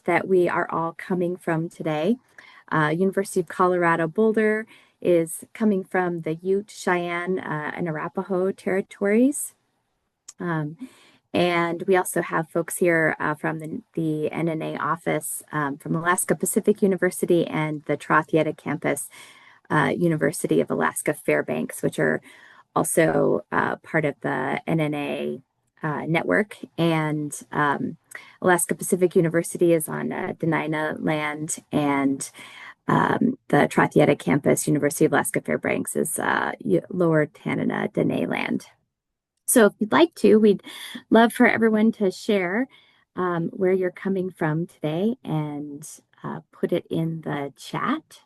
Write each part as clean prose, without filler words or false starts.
that we are all coming from today. University of Colorado Boulder is coming from the Ute, Cheyenne, and Arapaho territories. And we also have folks here from the NNA office from Alaska Pacific University and the Dinayetr campus, University of Alaska Fairbanks, which are also part of the NNA network. And Alaska Pacific University is on Dene land, and the Dinayetr campus, University of Alaska Fairbanks, is Lower Tanana Dene land. So if you'd like to, we'd love for everyone to share where you're coming from today and put it in the chat.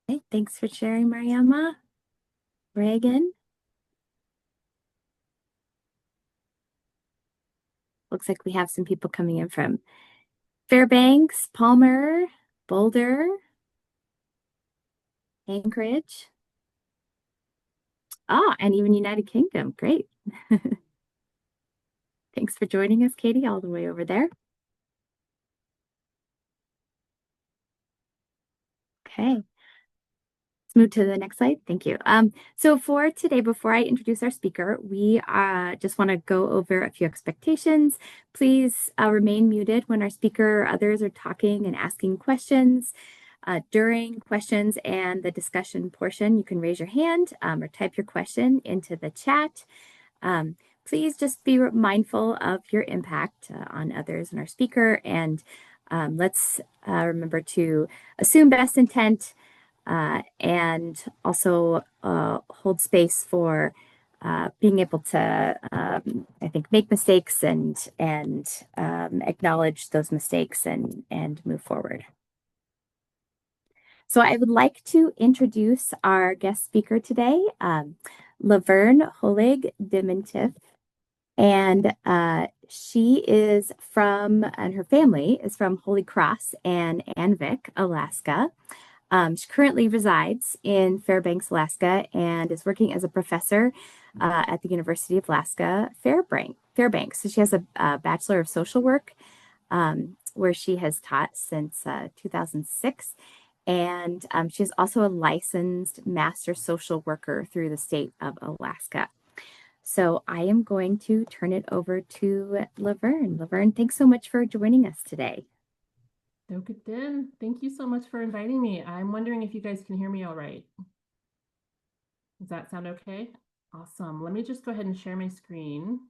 Okay, thanks for sharing, Mariama. Reagan. Looks like we have some people coming in from Fairbanks, Palmer, Boulder, Anchorage. Ah, and even United Kingdom. Great. Thanks for joining us, Katie, all the way over there. Okay. Move to the next slide. Thank you. So for today, before I introduce our speaker, we just want to go over a few expectations. Please remain muted when our speaker or others are talking and asking questions. During questions and the discussion portion, you can raise your hand or type your question into the chat. Please just be mindful of your impact on others and our speaker, and let's remember to assume best intent, and also hold space for being able to, I think, make mistakes and acknowledge those mistakes and move forward. So I would like to introduce our guest speaker today, LaVerne Xilegg Demientieff. And she is from, and her family is from Holy Cross and Anvik, Alaska. She currently resides in Fairbanks, Alaska, and is working as a professor at the University of Alaska Fairbanks. So she has a Bachelor of Social Work, where she has taught since 2006. And she's also a licensed master social worker through the state of Alaska. So I am going to turn it over to LaVerne. LaVerne, thanks so much for joining us today. Deg Xit'an, thank you so much for inviting me. I'm wondering if you guys can hear me all right. Does that sound okay? Awesome. Let me just go ahead and share my screen.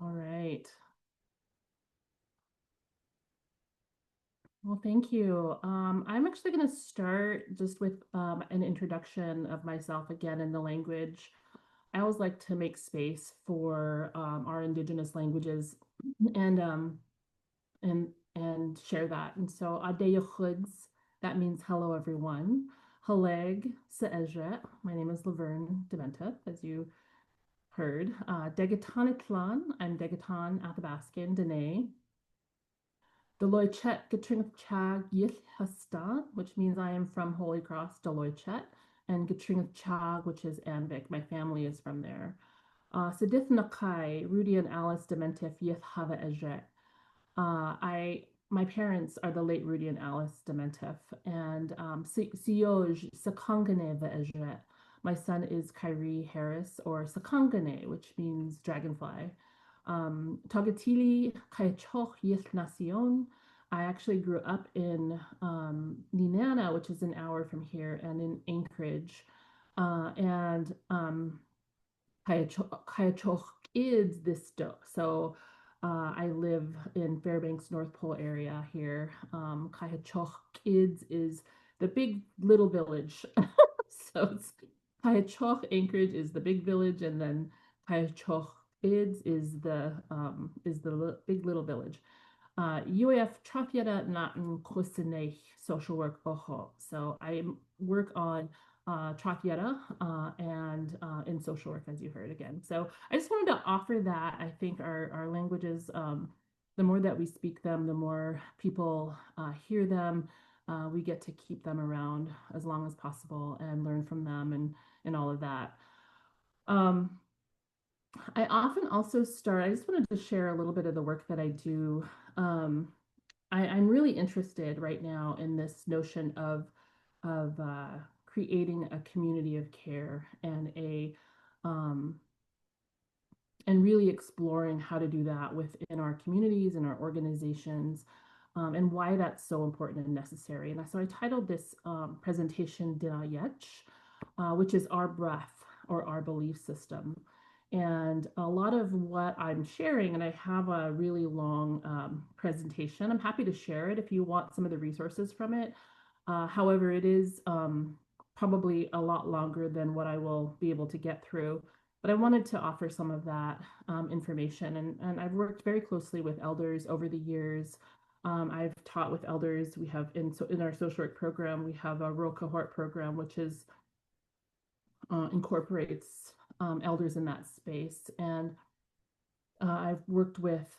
All right. Well, thank you. I'm actually going to start just with an introduction of myself again in the language. I always like to make space for our Indigenous languages and share that. And so Adeyachud, that means hello everyone. Xilegg Demientieff, my name is LaVerne Demientieff, as you heard. Deg Xit'an, I'm Deg Xit'an Athabascan Dene. Dinayetr Chag, which means I am from Holy Cross, Dinayetr, and Chag, which is Anvik. My family is from there. Sedith Nakai, Rudy and Alice Demientieff Yith Hava Ejet. My parents are the late Rudy and Alice Demientieff, and Sioj Sakangane Ve'ejet. My son is Kyrie Harris, or Sakangane, which means dragonfly. Tagatili Kayachoch Yith Nacion. I actually grew up in Nenana, which is an hour from here, and in Anchorage. And Kayachoch is this do. So I live in Fairbanks, North Pole area here. Kayachoch Kids is the big little village. So it's Kayachoch Anchorage is the big village, and then Pachochids is the big little village. UAF Trafiada Natin Kusinech social work Oho. So I work on Trafiada and in social work, as you heard again. So I just wanted to offer that. I think our languages, the more that we speak them, the more people hear them. We get to keep them around as long as possible and learn from them and all of that. Um, I often also start, I just wanted to share a little bit of the work that I do. Um, I'm really interested right now in this notion of creating a community of care um, and really exploring how to do that within our communities and our organizations, and why that's so important and necessary. And so I titled this presentation Dinayetr, which is our breath or our belief system. And a lot of what I'm sharing, and I have a really long presentation. I'm happy to share it if you want some of the resources from it. However, it is probably a lot longer than what I will be able to get through. But I wanted to offer some of that information. And I've worked very closely with elders over the years. I've taught with elders. We have in our social work program, we have a rural cohort program, which is incorporates elders in that space. And I've worked with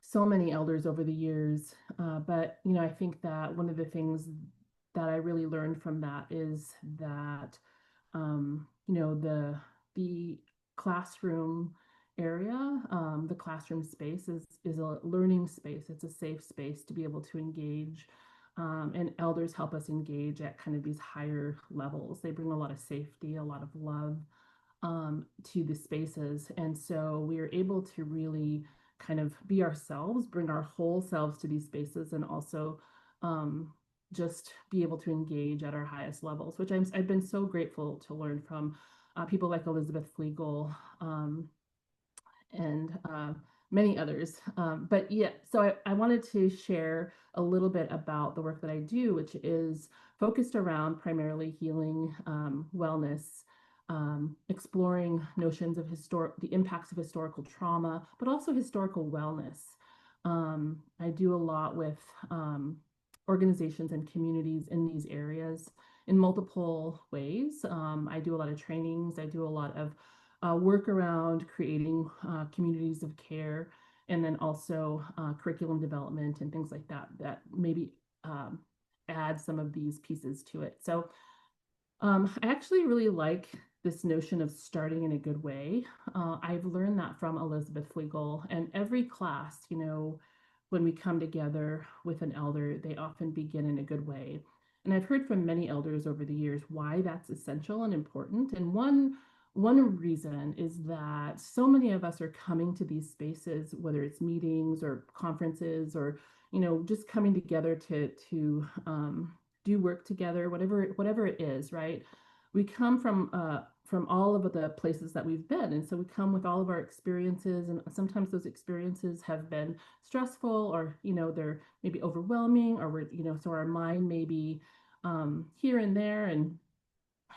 so many elders over the years. But, I think that one of the things that I really learned from that is that, the classroom area, the classroom space is a learning space. It's a safe space to be able to engage. And elders help us engage at kind of these higher levels. They bring a lot of safety, a lot of love to the spaces. And so we are able to really kind of be ourselves, bring our whole selves to these spaces, and also just be able to engage at our highest levels, which I've been so grateful to learn from people like Elizabeth Flegel and many others. But yeah, so I wanted to share a little bit about the work that I do, which is focused around primarily healing, wellness, exploring notions of the impacts of historical trauma, but also historical wellness. I do a lot with organizations and communities in these areas in multiple ways. I do a lot of trainings. I do a lot of work around creating communities of care, and then also curriculum development and things like that, that maybe add some of these pieces to it. So I actually really like this notion of starting in a good way. I've learned that from Elizabeth Flegel, and every class, when we come together with an elder, they often begin in a good way. And I've heard from many elders over the years why that's essential and important. And one reason is that so many of us are coming to these spaces, whether it's meetings or conferences or, just coming together to do work together, whatever it is, right? We come from all of the places that we've been, and so we come with all of our experiences, and sometimes those experiences have been stressful, or they're maybe overwhelming, or so our mind may be here and there and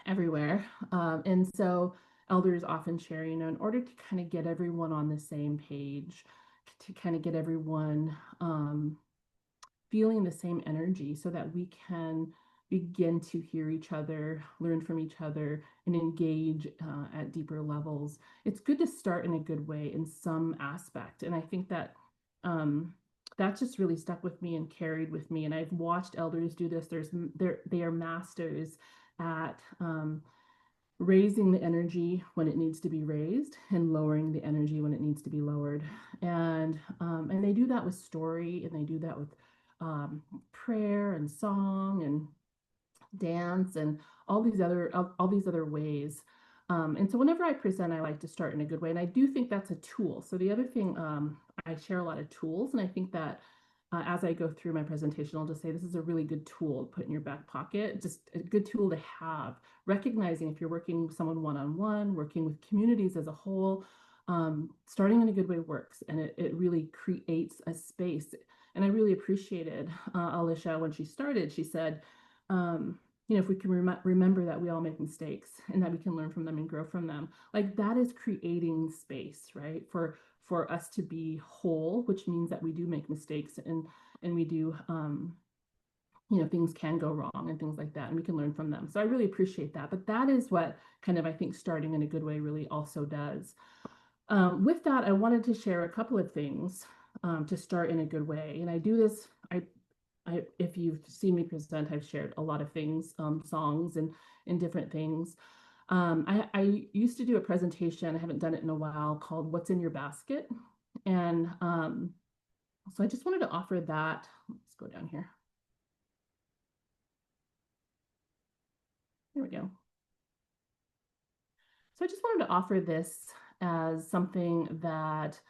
everywhere. And so elders often share, in order to kind of get everyone on the same page, to kind of get everyone feeling the same energy so that we can begin to hear each other, learn from each other, and engage at deeper levels. It's good to start in a good way in some aspect. And I think that that just really stuck with me and carried with me. And I've watched elders do this. They are masters at raising the energy when it needs to be raised and lowering the energy when it needs to be lowered. And they do that with story, and they do that with prayer and song and dance and all these other ways. And so whenever I present, I like to start in a good way, and I do think that's a tool. So the other thing, I share a lot of tools, and I think that as I go through my presentation, I'll just say this is a really good tool to put in your back pocket, just a good tool to have, recognizing if you're working with someone one-on-one, working with communities as a whole, starting in a good way works, and it really creates a space. And I really appreciated Alicia when she started. She said, if we can remember that we all make mistakes and that we can learn from them and grow from them, like that is creating space, right? For us to be whole, which means that we do make mistakes and we do, things can go wrong and things like that, and we can learn from them. So I really appreciate that. But that is what kind of, I think, starting in a good way really also does. With that, I wanted to share a couple of things to start in a good way. And I do this, if you've seen me present, I've shared a lot of things, songs and different things. I used to do a presentation, I haven't done it in a while, called What's in Your Basket? And so I just wanted to offer that. Let's go down here. There we go. So I just wanted to offer this as something that,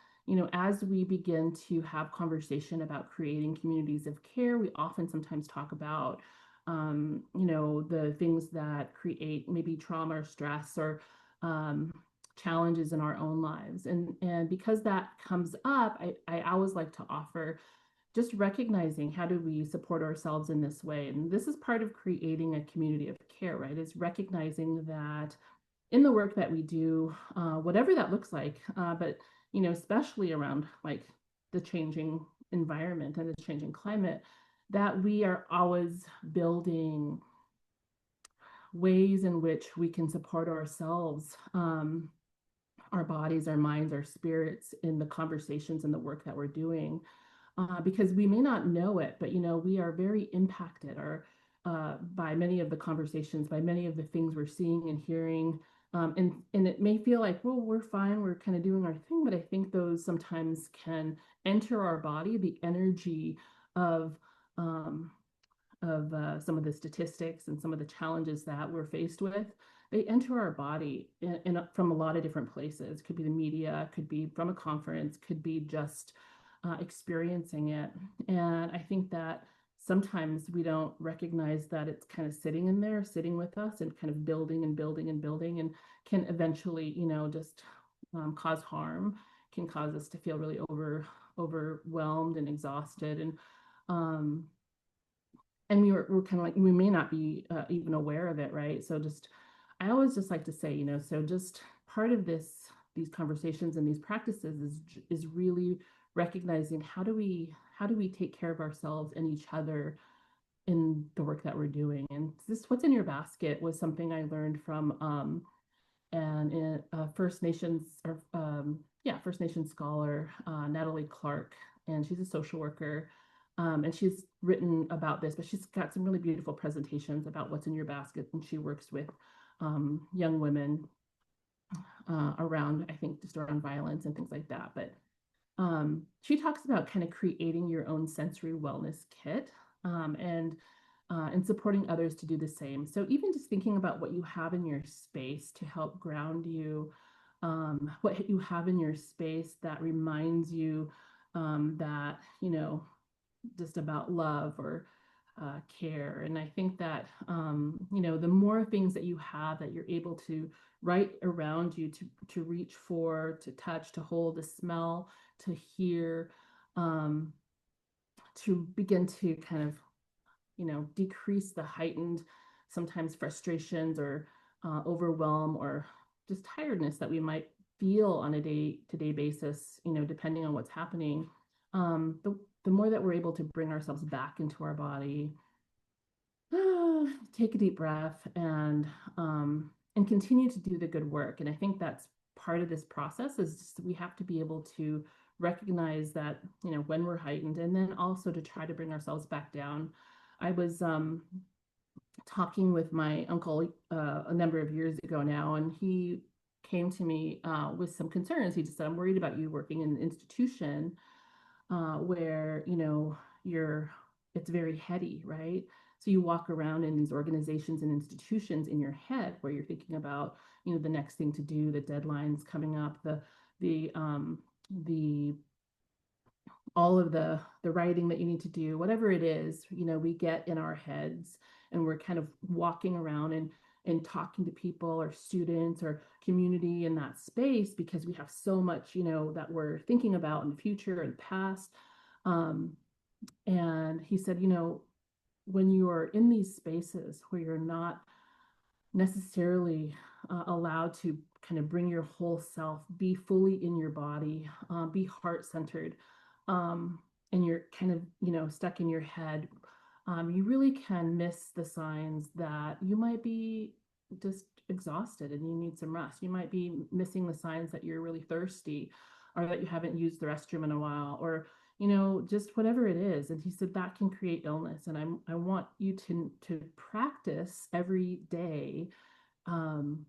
as we begin to have conversation about creating communities of care, we often sometimes talk about, the things that create maybe trauma or stress or challenges in our own lives. And because that comes up, I always like to offer just recognizing how do we support ourselves in this way. And this is part of creating a community of care, right? Is recognizing that in the work that we do, whatever that looks like, but especially around like the changing environment and the changing climate, that we are always building ways in which we can support ourselves, our bodies, our minds, our spirits in the conversations and the work that we're doing. Because we may not know it, but we are very impacted by many of the conversations, by many of the things we're seeing and hearing. And it may feel like, well, we're fine, we're kind of doing our thing, but I think those sometimes can enter our body, the energy of um, some of the statistics and some of the challenges that we're faced with. They enter our body from a lot of different places. Could be the media, could be from a conference, could be just experiencing it. And I think that sometimes we don't recognize that it's kind of sitting in there, sitting with us and kind of building and building and building, and can eventually, just cause harm, can cause us to feel really overwhelmed and exhausted. And we're kind of like, we may not be even aware of it, right? So I always just like to say, so just part of these conversations and these practices is really recognizing how do we take care of ourselves and each other in the work that we're doing. And this What's in Your Basket was something I learned from First Nations First Nations scholar, Natalie Clark, and she's a social worker. And she's written about this, but she's got some really beautiful presentations about what's in your basket. And she works with young women around, I think, just around violence and things like that. But she talks about kind of creating your own sensory wellness kit, and supporting others to do the same. So even just thinking about what you have in your space to help ground you, what you have in your space that reminds you that, just about love or care. And I think that, the more things that you have that you're able to right around you to reach for, to touch, to hold, to smell, to hear, to begin to kind of, decrease the heightened, sometimes frustrations or overwhelm or just tiredness that we might feel on a day-to-day basis, depending on what's happening. The more that we're able to bring ourselves back into our body, take a deep breath and continue to do the good work. And I think that's part of this process is just we have to be able to recognize that, when we're heightened, and then also to try to bring ourselves back down. I was talking with my uncle a number of years ago now, and he came to me with some concerns. He just said, I'm worried about you working in an institution where, it's very heady, right? So you walk around in these organizations and institutions in your head where you're thinking about, the next thing to do, the deadlines coming up, the all of the writing that you need to do, whatever it is, we get in our heads and we're kind of walking around and talking to people or students or community in that space because we have so much, that we're thinking about in the future and past. And he said, when you are in these spaces where you're not necessarily allowed to kind of bring your whole self, be fully in your body, be heart centered, um, and you're kind of, stuck in your head, you really can miss the signs that you might be just exhausted and you need some rest. You might be missing the signs that you're really thirsty or that you haven't used the restroom in a while or just whatever it is. And he said that can create illness. And I want you to practice every day, um,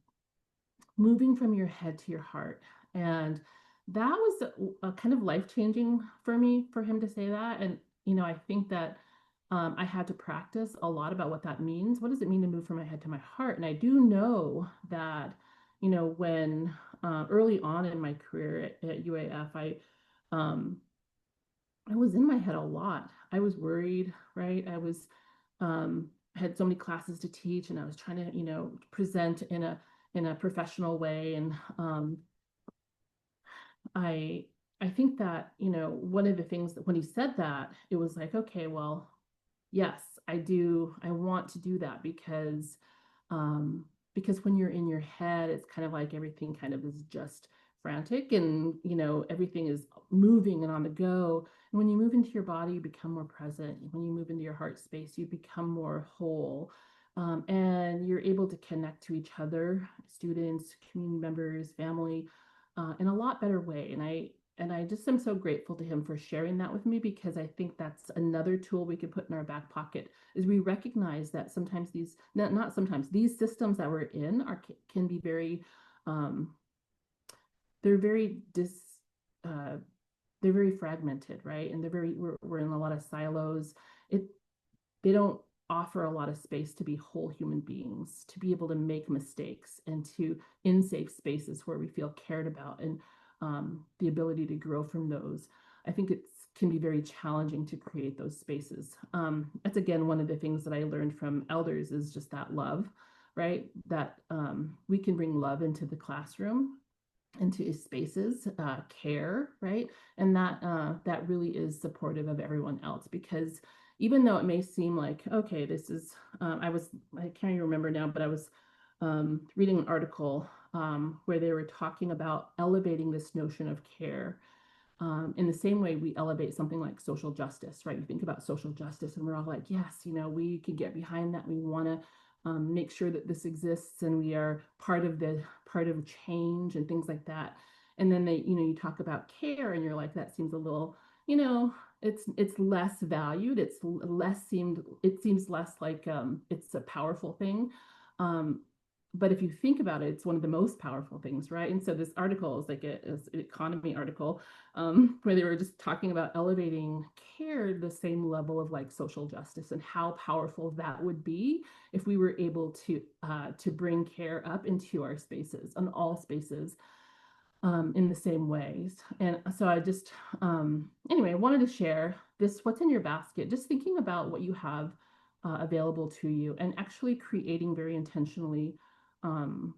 moving from your head to your heart. And that was a kind of life changing for me for him to say that. And, I think that I had to practice a lot about what that means. What does it mean to move from my head to my heart? And I do know that, when early on in my career at UAF, um, I was in my head a lot. I was worried, right? Had so many classes to teach and I was trying to, present in a professional way. And I I think that, one of the things that when he said that, it was like, okay, well, yes, I do. I want to do that um, because when you're in your head, it's kind of like everything kind of is just frantic and, everything is moving and on the go. And when you move into your body, you become more present. When you move into your heart space, you become more whole. And you're able to connect to each other, students, community members, family, in a lot better way. And I just am so grateful to him for sharing that with me because I think that's another tool we could put in our back pocket is we recognize that sometimes these not sometimes these systems that we're in can be very um, they're very uh, they're very fragmented, right? And we're in a lot of silos. It They don't offer a lot of space to be whole human beings, to be able to make mistakes and to in safe spaces where we feel cared about and the ability to grow from those. I think it can be very challenging to create those spaces. That's again one of the things that I learned from elders is just that love, right? That we can bring love into the classroom into spaces, care, right? And that really is supportive of everyone else because even though it may seem like, okay, this is, I can't even remember now, but I was reading an article where they were talking about elevating this notion of care in the same way we elevate something like social justice, right? You think about social justice and we're all like, yes, we can get behind that. We want to make sure that this exists and we are part of change and things like that. And then you talk about care and you're like, that seems a little, it's less valued. It seems less like it's a powerful thing. Um, but if you think about it, it's one of the most powerful things, right? And so this article is like it's an economy article where they were just talking about elevating care the same level of like social justice and how powerful that would be if we were able to bring care up into our spaces and all spaces in the same ways. And so I just anyway, I wanted to share this what's in your basket, just thinking about what you have available to you and actually creating very intentionally um,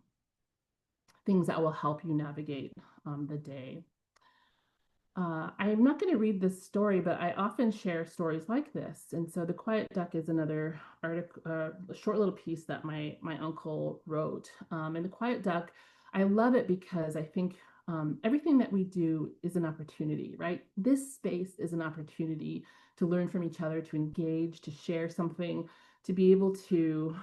things that will help you navigate the day. I'm not going to read this story, but I often share stories like this. And so The Quiet Duck is another article, a short little piece that my uncle wrote. And The Quiet Duck, I love it because I think everything that we do is an opportunity, right? This space is an opportunity to learn from each other, to engage, to share something, to be able to,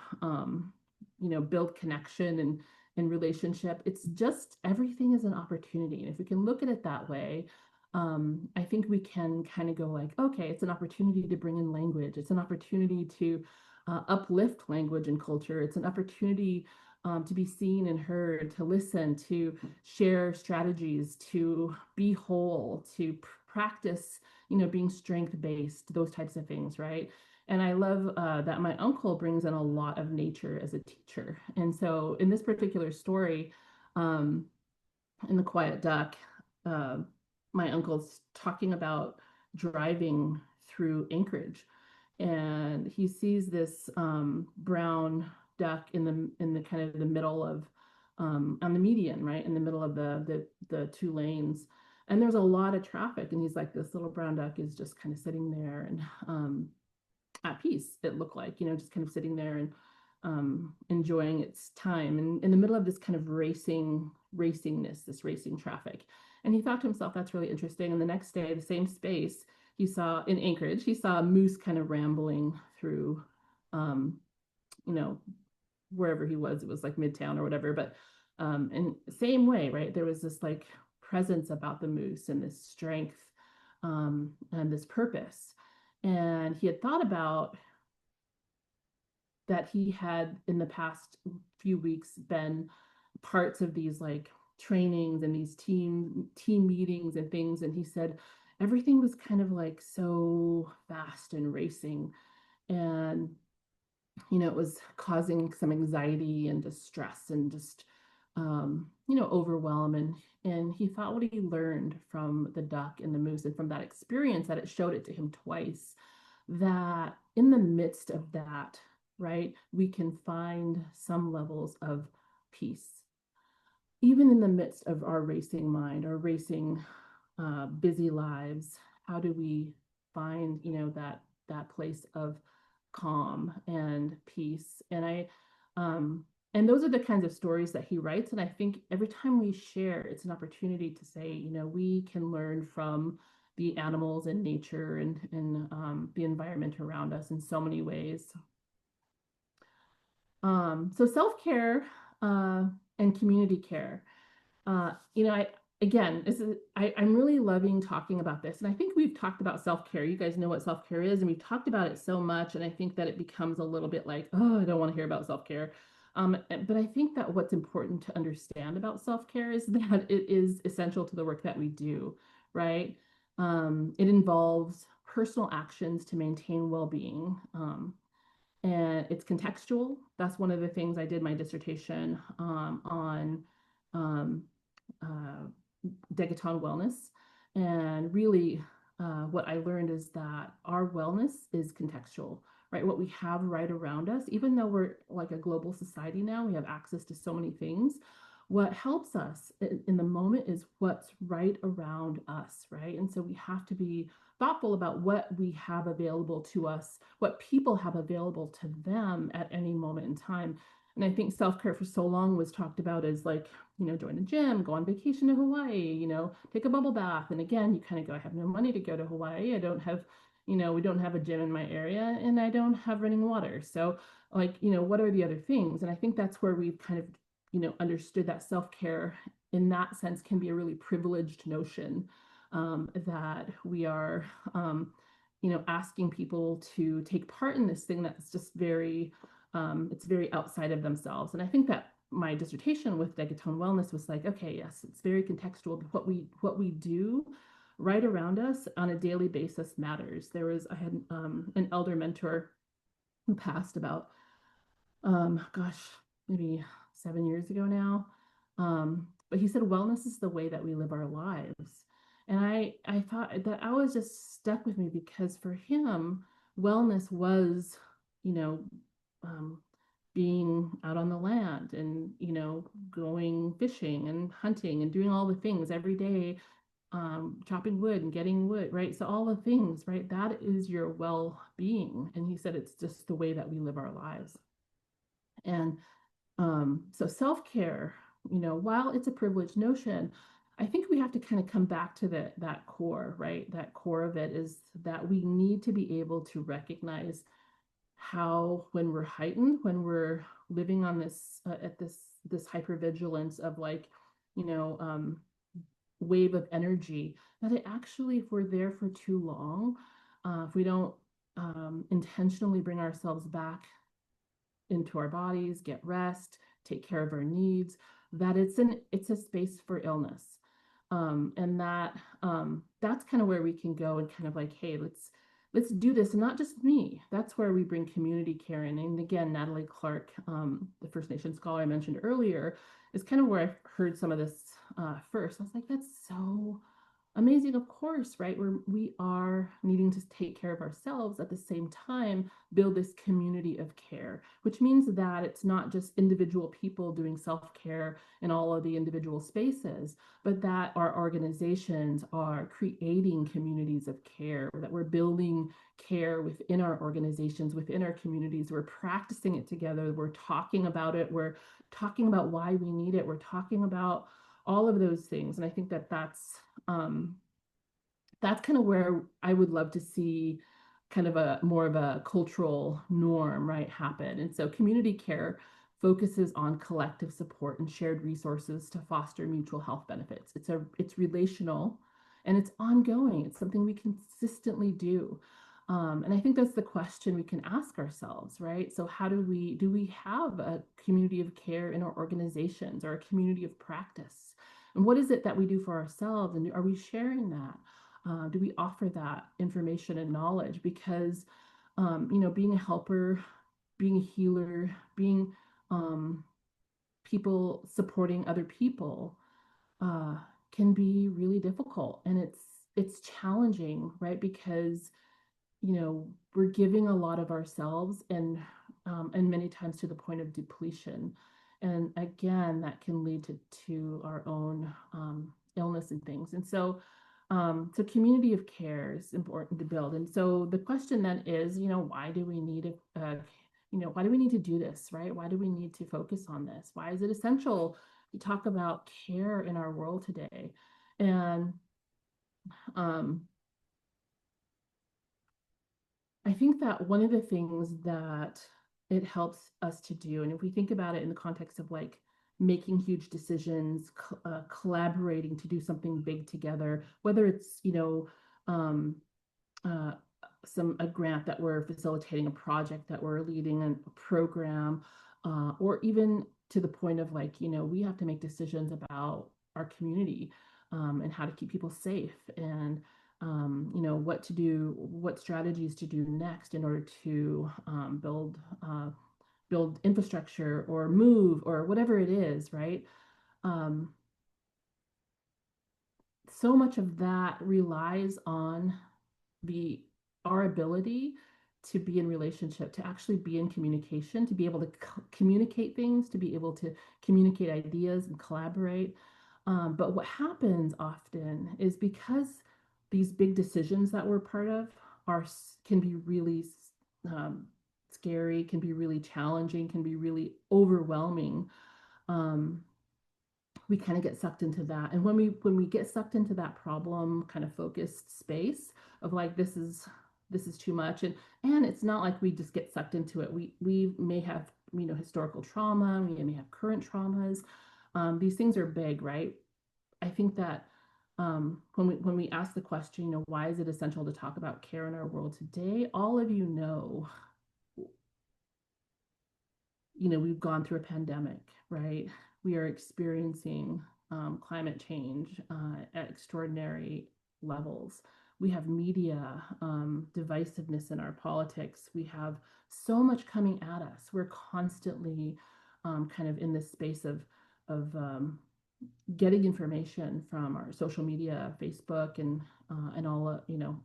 build connection and relationship. It's just everything is an opportunity. And if we can look at it that way, I think we can kind of go like, okay, it's an opportunity to bring in language. It's an opportunity to uplift language and culture. It's an opportunity to be seen and heard, to listen, to share strategies, to be whole, to practice, being strength-based, those types of things, right? And I love that my uncle brings in a lot of nature as a teacher. And so in this particular story, um, in The Quiet Duck, uh, my uncle's talking about driving through Anchorage, and he sees this brown duck in the kind of the middle of on the median, right in the middle of the two lanes, and there's a lot of traffic, and he's like, this little brown duck is just kind of sitting there, and at peace, it looked like, just kind of sitting there and enjoying its time and in the middle of this kind of racingness, this racing traffic. And he thought to himself, that's really interesting. And the next day, the same space, he saw in Anchorage, he saw a moose kind of rambling through, um, you know, wherever he was. It was like Midtown or whatever. But and same way, right? There was this like presence about the moose and this strength and this purpose. And he had thought about that he had in the past few weeks been parts of these like trainings and these team meetings and things, and he said everything was kind of like so fast and racing, and it was causing some anxiety and distress and just overwhelm. And he thought what he learned from the duck and the moose and from that experience, that it showed it to him twice, that in the midst of that, right, we can find some levels of peace even in the midst of our racing mind, our racing busy lives. How do we find that place of calm and peace? And those are the kinds of stories that he writes, and I think every time we share, it's an opportunity to say, we can learn from the animals and nature and the environment around us in so many ways. So self-care and community care. I again, I'm really loving talking about this, and I think we've talked about self-care. You guys know what self-care is, and we've talked about it so much, and I think that it becomes a little bit like, oh, I don't want to hear about self-care. But I think that what's important to understand about self-care is that it is essential to the work that we do, right? It involves personal actions to maintain well-being. And it's contextual. That's one of the things I did my dissertation on um, uh, Deg Xit'an wellness. And really, what I learned is that our wellness is contextual, right? What we have right around us, even though we're like a global society now, we have access to so many things. What helps us in the moment is what's right around us, right? And so we have to be thoughtful about what we have available to us, what people have available to them at any moment in time. And I think self-care for so long was talked about as like, join a gym, go on vacation to Hawaii, take a bubble bath. And again, you kind of go, I have no money to go to Hawaii. I don't have, we don't have a gym in my area, and I don't have running water. So like, what are the other things? And I think that's where we've kind of, understood that self-care in that sense can be a really privileged notion, that we are, asking people to take part in this thing that's just very, it's very outside of themselves. And I think that my dissertation with Deg Xit'an wellness was like, okay, yes, it's very contextual, but what we do right around us on a daily basis matters. I had an elder mentor who passed about, gosh, maybe 7 years ago now. But he said wellness is the way that we live our lives. And I thought that always just stuck with me, because for him, wellness was, you know, um, being out on the land and, going fishing and hunting and doing all the things every day, chopping wood and getting wood, right? So all the things, right? That is your well-being. And he said it's just the way that we live our lives. And so self-care, while it's a privileged notion, I think we have to kind of come back to that core, right? That core of it is that we need to be able to recognize how, when we're heightened, when we're living on this at this hypervigilance of like, you know, um, wave of energy, that it actually, if we're there for too long, if we don't intentionally bring ourselves back into our bodies, get rest, take care of our needs, that it's a space for illness. And that's kind of where we can go and kind of like, hey, let's do this. And not just me. That's where we bring community care in. And again, Natalie Clark, the First Nation scholar I mentioned earlier, is kind of where I heard some of this first. I was like, that's so amazing, of course, right? We are needing to take care of ourselves at the same time, build this community of care, which means that it's not just individual people doing self-care in all of the individual spaces, but that our organizations are creating communities of care, that we're building care within our organizations, within our communities. We're practicing it together. We're talking about it. We're talking about why we need it. We're talking about all of those things. And I think that um, that's kind of where I would love to see kind of a more of a cultural norm, right, happen. And so community care focuses on collective support and shared resources to foster mutual health benefits. It's relational and it's ongoing. It's something we consistently do. And I think that's the question we can ask ourselves, right? So how do we have a community of care in our organizations or a community of practice? And what is it that we do for ourselves? And are we sharing that? Do we offer that information and knowledge? Because, being a helper, being a healer, being um, people supporting other people uh, can be really difficult, and it's challenging, right? Because we're giving a lot of ourselves and many times to the point of depletion. And again, that can lead to our own illness and things. And so community of care is important to build. And so the question then is, why do we need why do we need to do this, right? Why do we need to focus on this? Why is it essential to talk about care in our world today? And um, I think that one of the things that it helps us to do, and if we think about it in the context of like making huge decisions, collaborating to do something big together, whether it's, um, uh, a grant that we're facilitating, a project that we're leading, a program, or even to the point of like, we have to make decisions about our community and how to keep people safe and what to do, what strategies to do next in order to build infrastructure or move or whatever it is, right? Um, so much of that relies on the our ability to be in relationship, to actually be in communication, to be able to communicate things, to be able to communicate ideas and collaborate. But what happens often is because these big decisions that we're part of are can be really um, scary, can be really challenging, can be really overwhelming. Um, we kind of get sucked into that, and when we get sucked into that problem kind of focused space of like this is too much, and it's not like we just get sucked into it. We may have historical trauma, we may have current traumas. These things are big, right? I think that when we ask the question, why is it essential to talk about care in our world today, all of we've gone through a pandemic, right? We are experiencing climate change at extraordinary levels. We have media divisiveness in our politics. We have so much coming at us. We're constantly kind of in this space of getting information from our social media, Facebook, and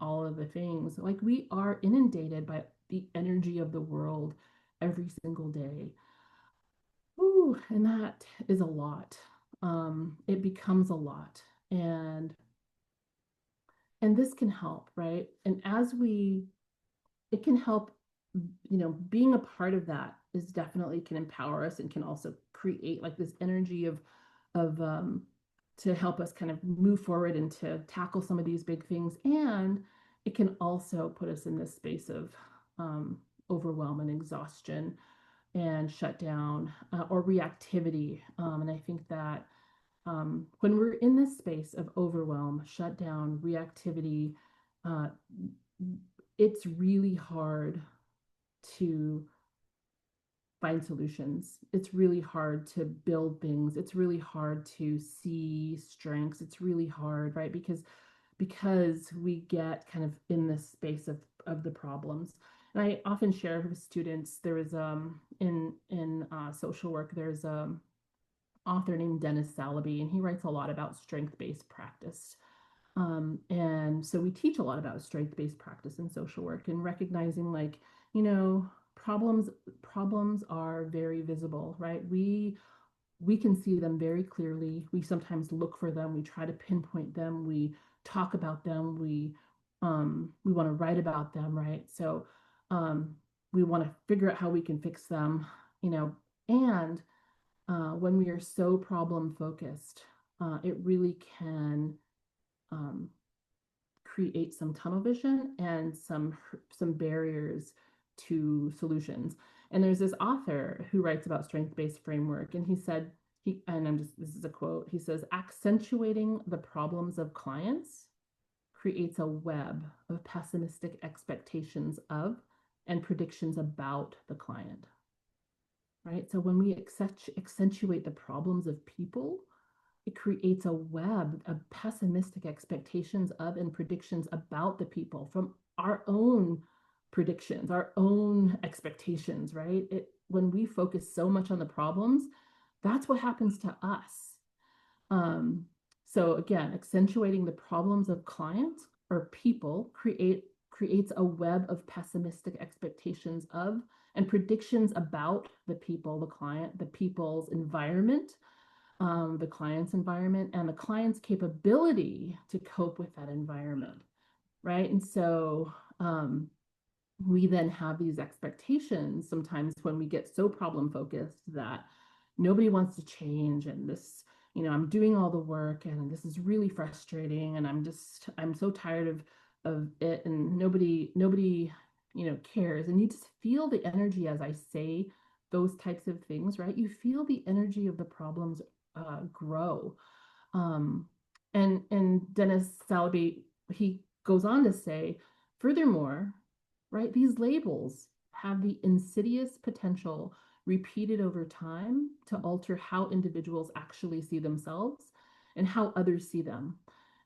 all of the things. Like we are inundated by the energy of the world every single day. Ooh, and that is a lot. It becomes a lot, and this can help, right? And it can help. Being a part of that is definitely can empower us and can also create like this energy of to help us kind of move forward and to tackle some of these big things. And it can also put us in this space of um, overwhelm and exhaustion and shut down or reactivity. And I think that when we're in this space of overwhelm, shutdown, reactivity, uh, it's really hard to find solutions. It's really hard to build things. It's really hard to see strengths. It's really hard, right? Because we get kind of in this space of the problems. And I often share with students, there is in social work, there's author named Dennis Salaby, and he writes a lot about strength-based practice. And so we teach a lot about strength-based practice in social work and recognizing like, you know, problems problems are very visible, right? We can see them very clearly. We sometimes look for them. We try to pinpoint them. We talk about them. We want to write about them, right? So um, we want to figure out how we can fix them, you know. And when we are so problem focused, it really can um, create some tunnel vision and some barriers to solutions. And there's this author who writes about strength-based framework, and he said and this is a quote. He says, accentuating the problems of clients creates a web of pessimistic expectations of and predictions about the client. Right? So when we accentuate the problems of people, it creates a web of pessimistic expectations of and predictions about the people from our own predictions, our own expectations, right? When we focus so much on the problems, that's what happens to us. Um, so again, accentuating the problems of clients or people creates a web of pessimistic expectations of and predictions about the people, the client, the people's environment, the client's environment, and the client's capability to cope with that environment, right? And so we then have these expectations sometimes when we get so problem focused that nobody wants to change, and this, you know, I'm doing all the work and this is really frustrating, and I'm so tired of it, and nobody you know cares. And you just feel the energy as I say those types of things, right? You feel the energy of the problems grow. um, and Dennis Salaby, he goes on to say, furthermore, right, these labels have the insidious potential repeated over time to alter how individuals actually see themselves and how others see them.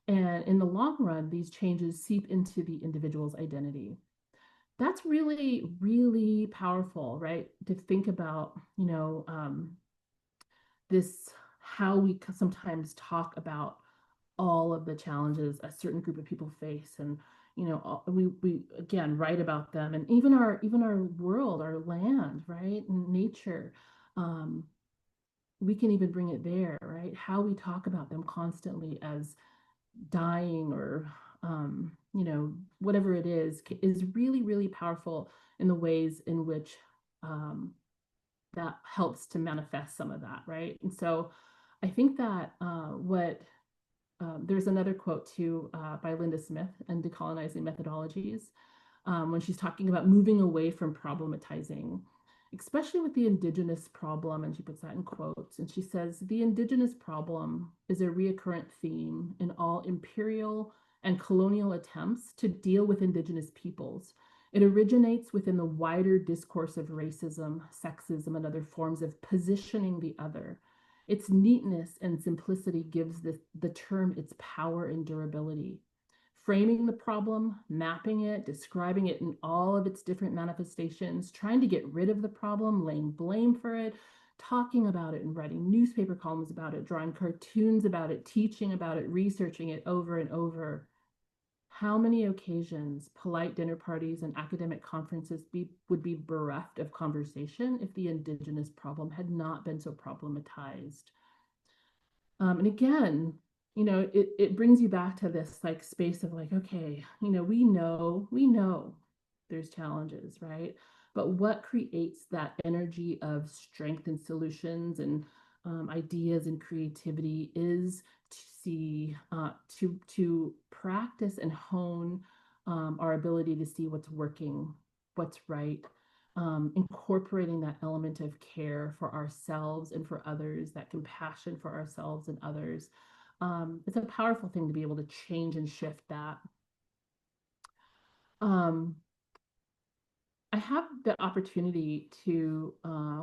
And in the long run, these changes seep into the individual's identity. That's really, really powerful, right? To think about, you know, this, how we sometimes talk about all of the challenges a certain group of people face, and you know we again write about them, and even our world, our land, right, and nature. um, we can even bring it there, right? How we talk about them constantly as dying, or you know, whatever it is really, really powerful in the ways in which um, that helps to manifest some of that, right? And so I think that what there's another quote too by Linda Smith and Decolonizing Methodologies, when she's talking about moving away from problematizing, especially with the Indigenous problem. And she puts that in quotes. And she says, the Indigenous problem is a reoccurrent theme in all imperial and colonial attempts to deal with Indigenous peoples. It originates within the wider discourse of racism, sexism, and other forms of positioning the other. Its neatness and simplicity gives the term its power and durability. Framing the problem, mapping it, describing it in all of its different manifestations, trying to get rid of the problem, laying blame for it, talking about it and writing newspaper columns about it, drawing cartoons about it, teaching about it, researching it over and over. How many occasions, polite dinner parties and academic conferences would be bereft of conversation if the Indigenous problem had not been so problematized? And again, you know, it brings you back to this like space of like, okay, you know, we know there's challenges, right? But what creates that energy of strength and solutions and ideas and creativity is to see, to practice and hone our ability to see what's working, what's right, incorporating that element of care for ourselves and for others, that compassion for ourselves and others. It's a powerful thing to be able to change and shift that. Um, I have the opportunity to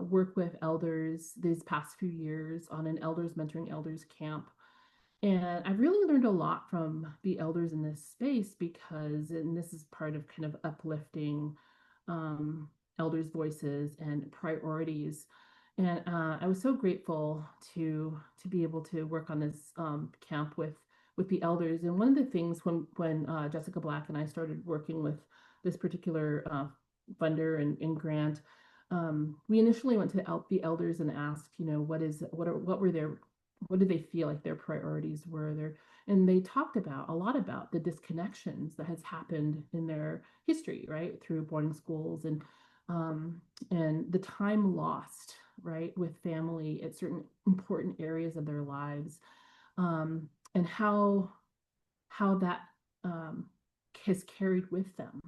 work with elders these past few years on an elders mentoring elders camp. And I've really learned a lot from the elders in this space because, and this is part of kind of uplifting um, elders' voices and priorities. And I was so grateful to be able to work on this camp with the elders. And one of the things when Jessica Black and I started working with this particular funder and grant, we initially went to the elders and asked, what were their, what did they feel like their priorities were there, and they talked about a lot about the disconnections that has happened in their history, right, through boarding schools um, and the time lost, right, with family at certain important areas of their lives, and how that um, has carried with them,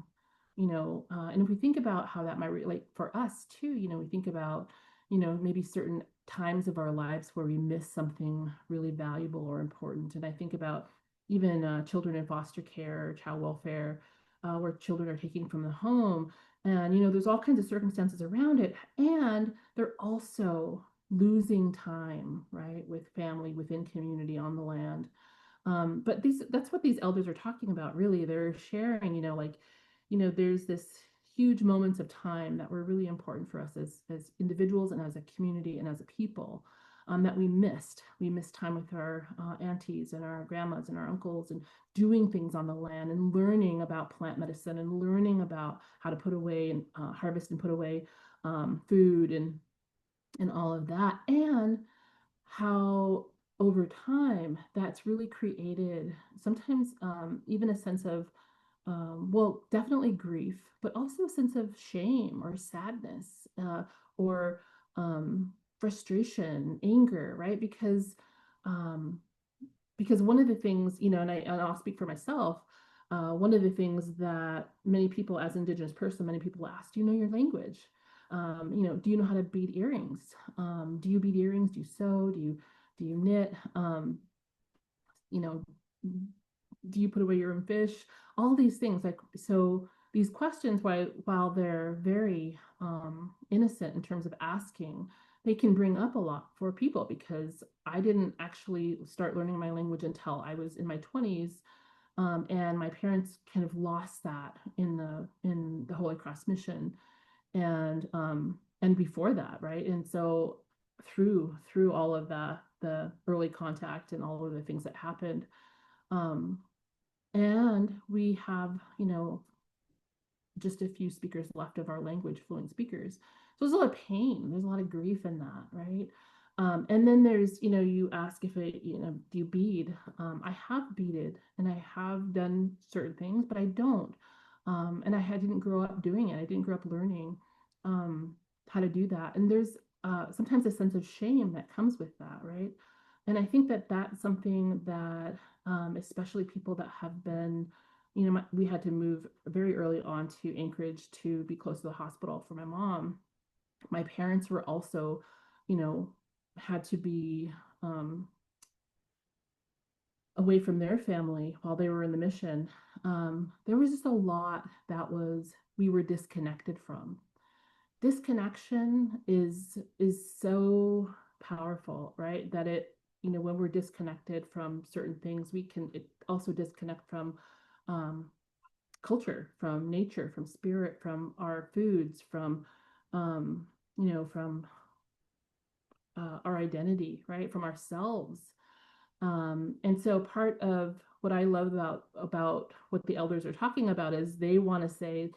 and if we think about how that might relate for us too, we think about, maybe certain times of our lives where we miss something really valuable or important. And I think about even children in foster care, child welfare, where children are taken from the home. And, there's all kinds of circumstances around it. And they're also losing time, right, with family, within community, on the land. But that's what these elders are talking about, really. They're sharing, like, there's this huge moments of time that were really important for us as individuals and as a community and as a people, that we missed. We missed time with our aunties and our grandmas and our uncles, and doing things on the land and learning about plant medicine and learning about how to put away and harvest and put away food and all of that. And how over time that's really created sometimes even a sense of, well, definitely grief, but also a sense of shame or sadness, or frustration, anger, right? Um, because one of the things, and I'll speak for myself, one of the things that many people, as Indigenous person, many people ask, do you know your language? Do you know how to bead earrings? Do you bead earrings? Do you sew? Do you knit? You know, do you put away your own fish? All these things, like, so these questions, while they're very innocent in terms of asking, they can bring up a lot for people, because I didn't actually start learning my language until I was in my 20s, and my parents kind of lost that in the Holy Cross mission, and before that, right? And so through all of the early contact and all of the things that happened, um, and we have, just a few speakers left of our language, fluent speakers. So there's a lot of pain, there's a lot of grief in that, right? And then there's, you ask if it, do you bead? I have beaded and I have done certain things, but I don't. And didn't grow up doing it. I didn't grow up learning how to do that. And there's sometimes a sense of shame that comes with that, right? And I think that that's something that, especially people that have been, we had to move very early on to Anchorage to be close to the hospital for my mom. My parents were also, had to be away from their family while they were in the mission. There was just a lot that we were disconnected from. Disconnection is so powerful, right? That when we're disconnected from certain things, we can also disconnect from um, culture, from nature, from spirit, from our foods, from our identity, right? From ourselves. And so part of what I love about what the elders are talking about is they want to say,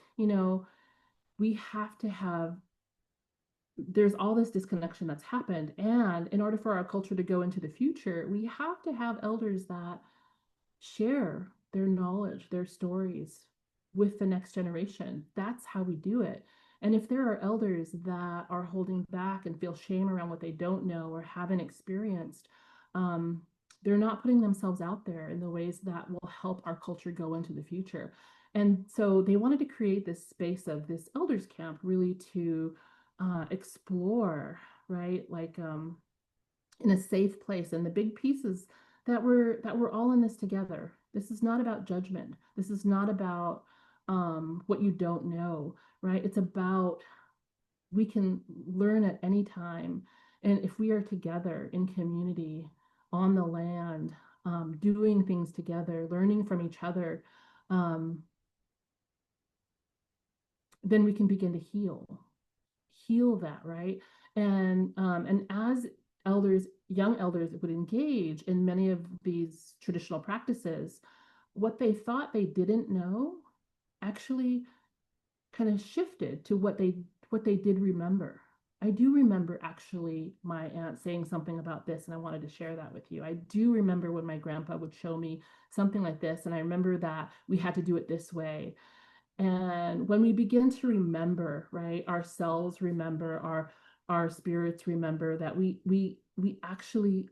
we have to have, there's all this disconnection that's happened. And in order for our culture to go into the future, we have to have elders that share their knowledge, their stories with the next generation. That's how we do it. And if there are elders that are holding back and feel shame around what they don't know or haven't experienced, um, they're not putting themselves out there in the ways that will help our culture go into the future. And so they wanted to create this space of this elders camp, really to explore, right? Like, in a safe place. And the big pieces that we're all in this together. This is not about judgment. This is not about what you don't know, right? It's about, we can learn at any time. And if we are together in community, on the land, doing things together, learning from each other, um, then we can begin to heal that, right? And as elders, young elders would engage in many of these traditional practices, what they thought they didn't know actually kind of shifted to what they did remember. I do remember actually my aunt saying something about this, and I wanted to share that with you. I do remember when my grandpa would show me something like this, and I remember that we had to do it this way. And when we begin to remember, right, our cells remember, our spirits remember that we actually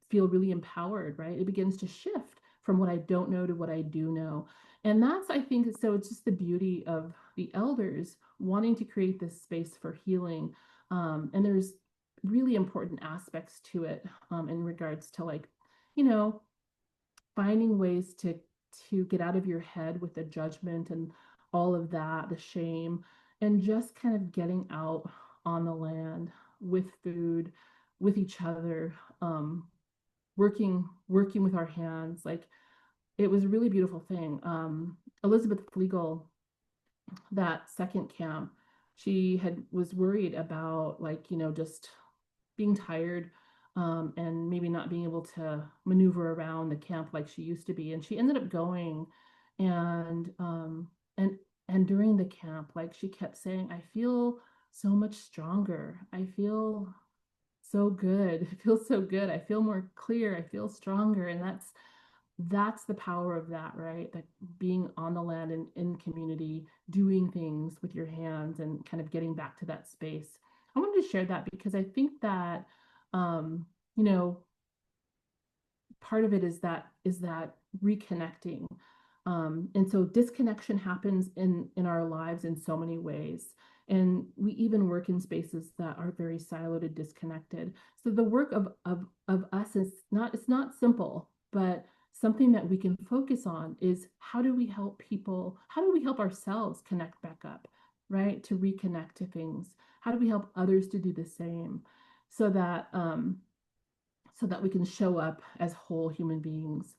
feel really empowered, right? It begins to shift from what I don't know to what I do know. And that's, I think, so it's just the beauty of the elders wanting to create this space for healing. And there's really important aspects to it in regards to like, you know, finding ways to get out of your head with the judgment and all of that, the shame, and just kind of getting out on the land with food, with each other, working with our hands. Like it was a really beautiful thing. Elizabeth Flegel, that second camp, she had was worried about like, just being tired, and maybe not being able to maneuver around the camp like she used to be. And she ended up going, and and during the camp, like she kept saying, I feel so much stronger. I feel so good. I feel so good. I feel more clear. I feel stronger. And that's the power of that, right? That being on the land and in community, doing things with your hands and kind of getting back to that space. I wanted to share that because I think that, um, you know, part of it is that reconnecting. And so disconnection happens in our lives in so many ways. And we even work in spaces that are very siloed and disconnected. So the work of us is not, it's not simple, but something that we can focus on is how do we help people, how do we help ourselves connect back up, right? To reconnect to things. How do we help others to do the same so that we can show up as whole human beings,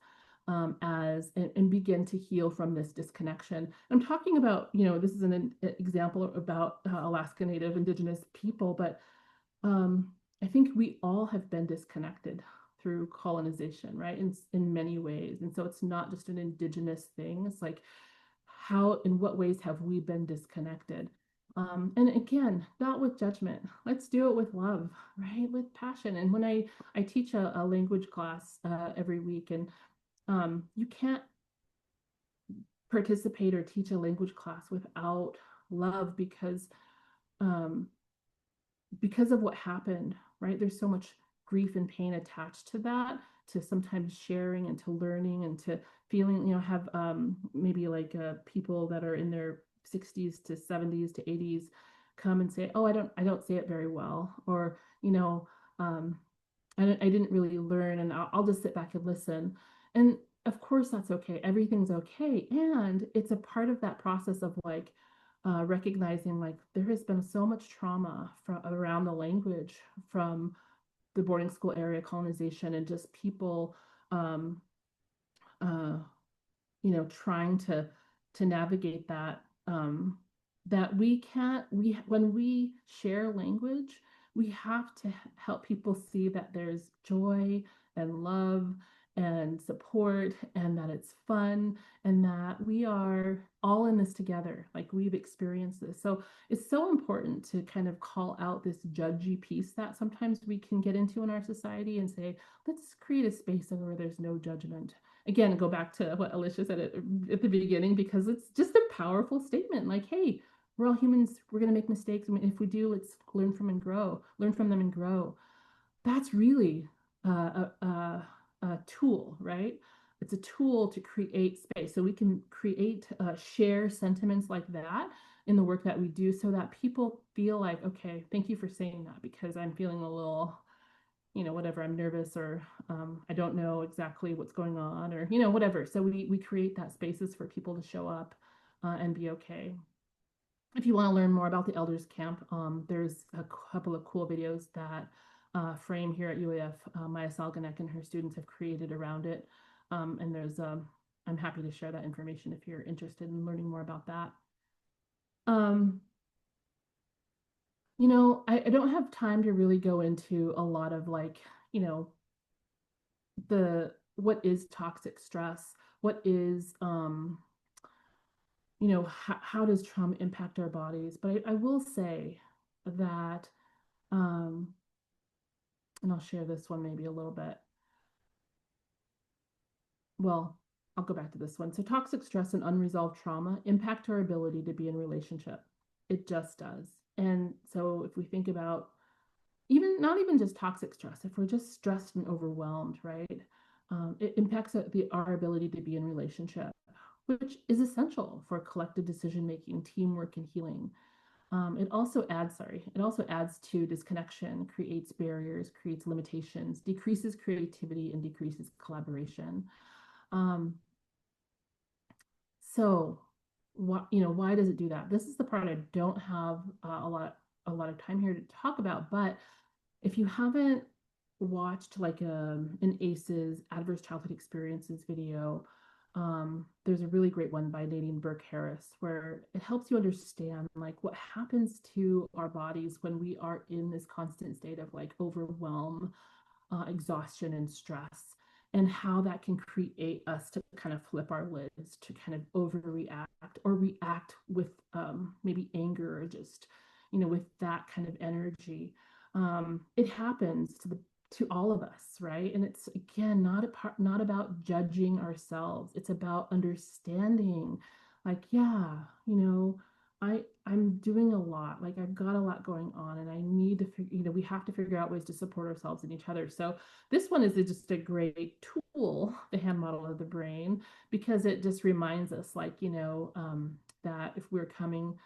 as and begin to heal from this disconnection. I'm talking about, this is an example about Alaska Native Indigenous people, but I think we all have been disconnected through colonization, right? In many ways. And so it's not just an Indigenous thing. It's like, how, in what ways have we been disconnected? And again, not with judgment. Let's do it with love, right? With passion. And when I teach a language class every week, and you can't participate or teach a language class without love um, because of what happened, right? There's so much grief and pain attached to that, to sometimes sharing and to learning and to feeling, have maybe like people that are in their 60s to 70s to 80s come and say, oh, I don't say it very well, or, um, I didn't really learn, and I'll just sit back and listen. And of course, that's okay. Everything's okay. And it's a part of that process of like recognizing like there has been so much trauma from around the language from the boarding school area colonization and just people um, uh, trying to navigate that, that we can't we when we share language, we have to help people see that there's joy and love and support, and that it's fun, and that we are all in this together, like we've experienced this. So it's so important to kind of call out this judgy piece that sometimes we can get into in our society and say, let's create a space where there's no judgment. Again, go back to what Alicia said at the beginning, because it's just a powerful statement. Like, hey, we're all humans. We're going to make mistakes. I mean, if we do, let's learn from them and grow. That's really a tool, right? It's a tool to create space. So we can create, share sentiments like that in the work that we do so that people feel like, okay, thank you for saying that because I'm feeling a little, whatever, I'm nervous, or I don't know exactly what's going on, or, whatever. So we create that spaces for people to show up and be okay. If you want to learn more about the Elders Camp, there's a couple of cool videos that Frame here at UAF, Maya Salganek and her students have created around it. And I'm happy to share that information if you're interested in learning more about that. Um, I don't have time to really go into a lot of like, you know, the what is toxic stress, what is how does trauma impact our bodies? But I will say that, um, and I'll share this one maybe a little bit. Well, I'll go back to this one. So, toxic stress and unresolved trauma impact our ability to be in relationship. It just does. And so, if we think about even not even just toxic stress, if we're just stressed and overwhelmed, right? It impacts our ability to be in relationship, which is essential for collective decision making, teamwork, and healing. It also adds to disconnection, creates barriers, creates limitations, decreases creativity, and decreases collaboration. Um, so, why does it do that? This is the part I don't have a lot of time here to talk about, but if you haven't watched like an ACEs adverse childhood experiences video, there's a really great one by Nadine Burke Harris where it helps you understand like what happens to our bodies when we are in this constant state of like overwhelm, exhaustion, and stress, and how that can create us to kind of flip our lids, to kind of overreact or react with maybe anger or just, with that kind of energy. It happens to all of us, right? And it's again not about judging ourselves. It's about understanding, like, yeah, I'm doing a lot. Like I've got a lot going on, and I need to we have to figure out ways to support ourselves and each other. So this one is just a great tool, the hand model of the brain, because it just reminds us, like, that if we're coming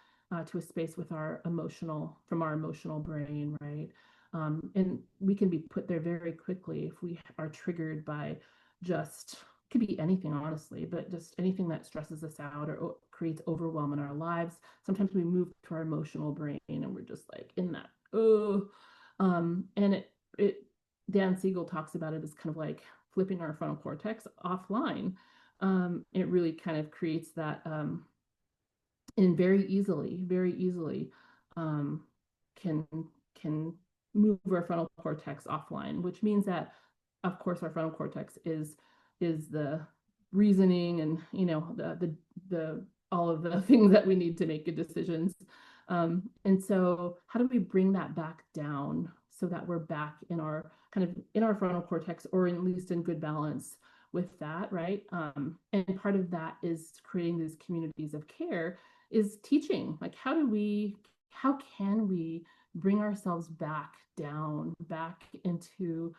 to a space with from our emotional brain, right? And we can be put there very quickly if we are triggered by just, could be anything, honestly, but just anything that stresses us out or creates overwhelm in our lives. Sometimes we move to our emotional brain and we're just like in that, oh, and it, Dan Siegel talks about it as kind of like flipping our frontal cortex offline. It really kind of creates that, and very easily, um, can can move our frontal cortex offline, which means that, of course, our frontal cortex is the reasoning and the all of the things that we need to make good decisions. And so, how do we bring that back down so that we're back in our kind of in our frontal cortex, or at least in good balance with that, right? And part of that is creating these communities of care, is teaching, like how can we bring ourselves back down, back into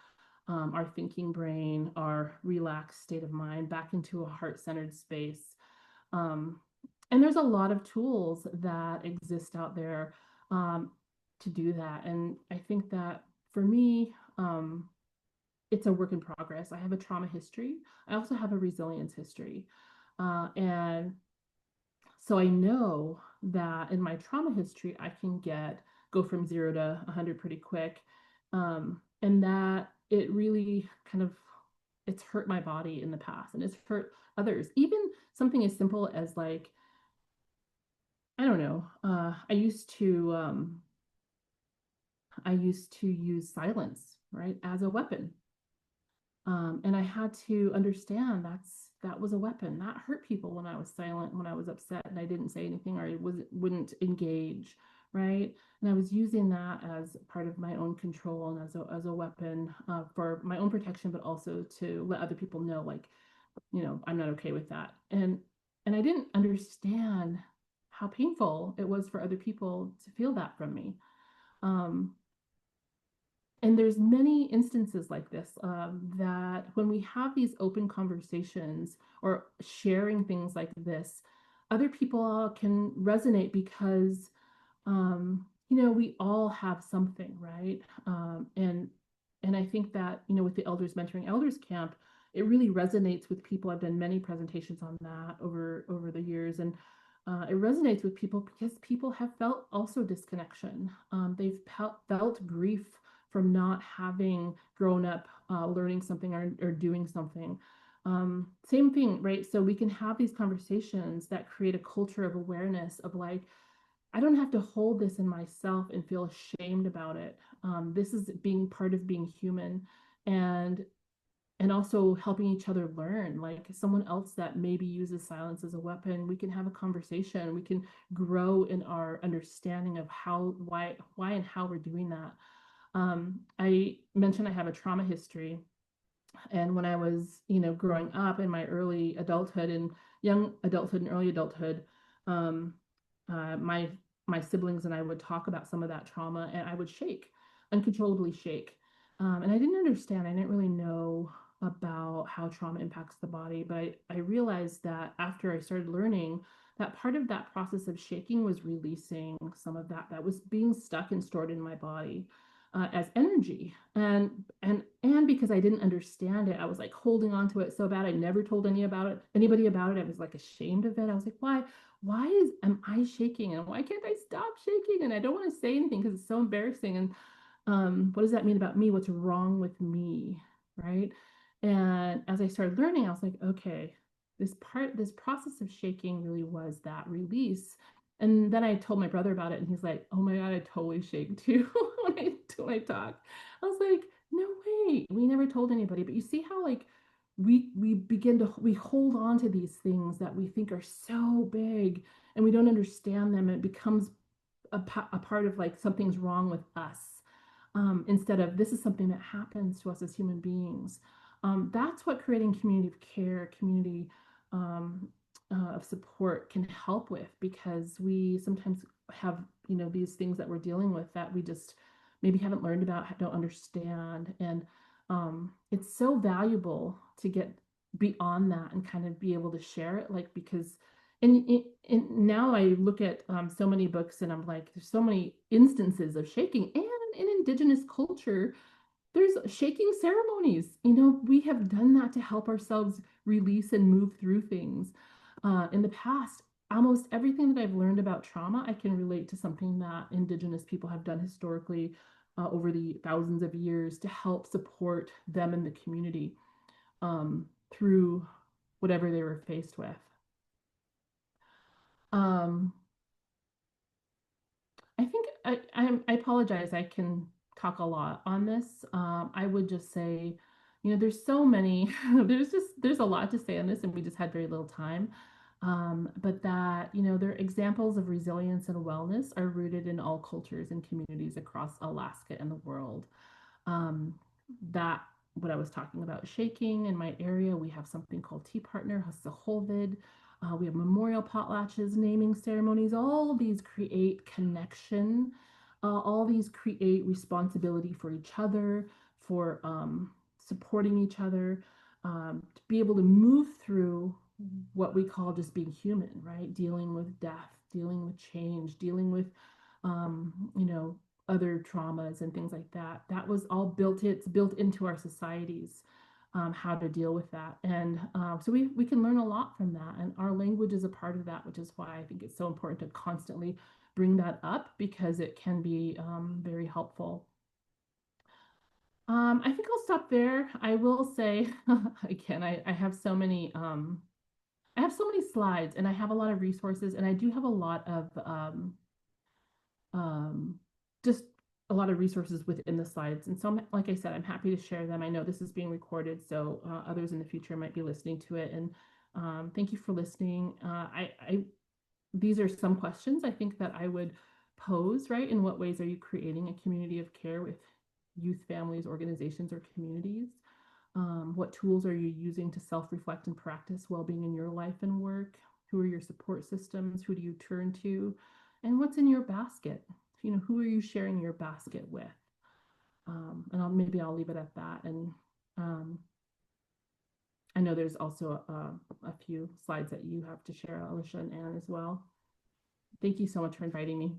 our thinking brain, our relaxed state of mind, back into a heart-centered space. Um, and there's a lot of tools that exist out there to do that. And I think that for me, it's a work in progress. I have a trauma history. I also have a resilience history. And so I know that in my trauma history, I can go from 0 to 100 pretty quick. And that it really kind of, it's hurt my body in the past and it's hurt others. Even something as simple as like, I don't know, I used to use silence, right, as a weapon. And I had to understand that was a weapon. That hurt people when I was silent, when I was upset and I didn't say anything, or I wouldn't engage, right? And I was using that as part of my own control and as a weapon for my own protection, but also to let other people know, like, I'm not okay with that. And I didn't understand how painful it was for other people to feel that from me. Um, and there's many instances like this, that when we have these open conversations or sharing things like this, other people can resonate because we all have something, right? And I think that, with the Elders Mentoring Elders Camp, it really resonates with people. I've done many presentations on that over the years, and it resonates with people because people have felt also disconnection. They've felt grief from not having grown up learning something or doing something. Same thing, right? So we can have these conversations that create a culture of awareness of like, I don't have to hold this in myself and feel ashamed about it. This is being part of being human, and also helping each other learn, like someone else that maybe uses silence as a weapon, we can have a conversation, we can grow in our understanding of how, why and how we're doing that. I mentioned I have a trauma history, and when I was, growing up in my early adulthood and young adulthood and early adulthood, um, my siblings and I would talk about some of that trauma, and I would shake, uncontrollably shake. And I didn't understand. I didn't really know about how trauma impacts the body, but I realized that after I started learning that part of that process of shaking was releasing some of that was being stuck and stored in my body as energy. And because I didn't understand it, I was like holding on to it so bad. I never told anybody about it. I was like ashamed of it. I was like, why am I shaking, and why can't I stop shaking? And I don't want to say anything because it's so embarrassing. And what does that mean about me? What's wrong with me? Right. And as I started learning, I was like, okay, this process of shaking really was that release. And then I told my brother about it, and he's like, "Oh my God, I totally shake too when I talk." I was like, "No way, we never told anybody." But you see how like we hold on to these things that we think are so big, and we don't understand them, and it becomes a part of like something's wrong with us, instead of this is something that happens to us as human beings. That's what creating community of care, community um, of support can help with, because we sometimes have, these things that we're dealing with that we just maybe haven't learned about, don't understand. And it's so valuable to get beyond that and kind of be able to share it, like, because and now I look at so many books, and I'm like, there's so many instances of shaking, and in Indigenous culture, there's shaking ceremonies. We have done that to help ourselves release and move through things. In the past, almost everything that I've learned about trauma, I can relate to something that Indigenous people have done historically, over the thousands of years, to help support them in the community, through whatever they were faced with. Um, I think I apologize. I can talk a lot on this. I would just say, there's so many. There's a lot to say on this, and we just had very little time. But that, their examples of resilience and wellness are rooted in all cultures and communities across Alaska and the world. um, that what I was talking about, shaking in my area, we have something called Tea Partner, Hasaholvid. We have memorial potlatches, naming ceremonies. All of these create connection. All these create responsibility for each other, for supporting each other, to be able to move through what we call just being human, right? Dealing with death, dealing with change, dealing with, um, you know, other traumas and things like that. That was all it's built into our societies, how to deal with that. And so we can learn a lot from that. And our language is a part of that, which is why I think it's so important to constantly bring that up, because it can be very helpful. I think I'll stop there. I will say again, I have so many I have so many slides, and I have a lot of resources, and I do have a lot of um, just a lot of resources within the slides. And so, like I said, I'm happy to share them. I know this is being recorded, so others in the future might be listening to it. And thank you for listening. These are some questions I think that I would pose, right? In what ways are you creating a community of care with youth, families, organizations, or communities? What tools are you using to self-reflect and practice well-being in your life and work? Who are your support systems? Who do you turn to? And what's in your basket? Who are you sharing your basket with? And maybe I'll leave it at that. And I know there's also a few slides that you have to share, Alicia and Anne, as well. Thank you so much for inviting me.